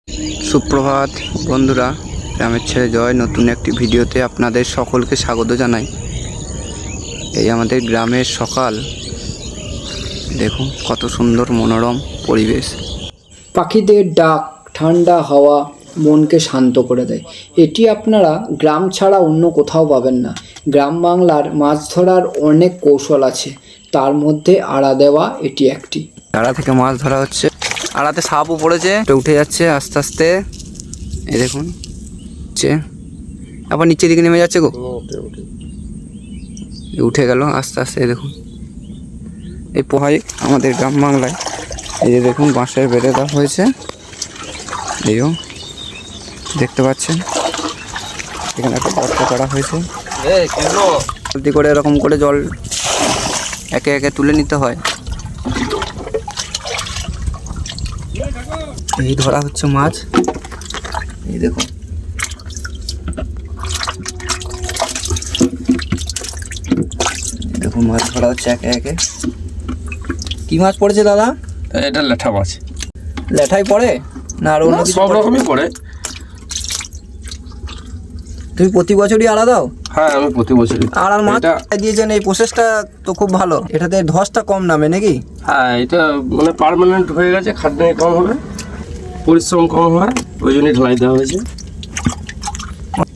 সুপ্রভাত বন্ধুরা, গ্রামের ছেলে জয় নতুন একটি ভিডিওতে আপনাদের সকলকে স্বাগত জানাই। এই আমাদের গ্রামের সকাল, দেখুন কত সুন্দর মনোরম পরিবেশ। পাখিদের ডাক, ঠান্ডা হাওয়া মনকে শান্ত করে দেয়। এটি আপনারা গ্রাম ছাড়া অন্য কোথাও পাবেন না। গ্রাম বাংলার মাছ ধরার অনেক কৌশল আছে, তার মধ্যে আড়া দেওয়া এটি একটি। আড়া থেকে মাছ ধরা হচ্ছে। আড়াতে সাপও পড়েছে, উঠে যাচ্ছে আস্তে আস্তে। এই দেখুন আবার নিচের দিকে নেমে যাচ্ছে গো, উঠে গেল আস্তে আস্তে। দেখুন এই পোহাই আমাদের গ্রাম বাংলায়। এই যে দেখুন বাঁশের বেড়ে দেওয়া হয়েছে, এইও দেখতে পাচ্ছেন। এখানে একটা গর্ত করা হয়েছে, জলদি করে এরকম করে জল একে একে তুলে নিতে হয়। এই ধরা হচ্ছে মাছ, এই দেখুন। দেখুন মাছ ধরা হচ্ছে একে একে। কি মাছ পড়েছে দাদা? এটা ল্যাঠা মাছ। ল্যাঠাই পড়ে না আর অন্য কিছু? সব রকমই পড়ে। তুমি প্রতি বছরই আড়া দাও? হ্যাঁ, আমি প্রতি বছরই। আর মাছ দিয়েছেন, এই প্রসেসটা তো খুব ভালো। এটাতে ধসটা কম নামে নাকি? হ্যাঁ, এটা মানে পার্মানেন্ট হয়ে গেছে, খাটনি কম হবে, পরিশ্রম কম হয়, ওই জন্যই ঢালাই দেওয়া হয়েছে।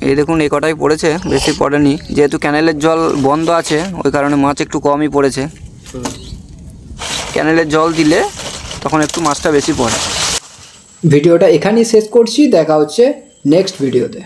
এই দেখুন এই কটাই পড়েছে, বেশি পড়েনি। যেহেতু ক্যানেলের জল বন্ধ আছে ওই কারণে মাছ একটু কমই পড়েছে। ক্যানেলের জল দিলে তখন একটু মাছটা বেশি পড়ে। ভিডিওটা এখানেই শেষ করছি, দেখা হচ্ছে নেক্সট ভিডিওতে।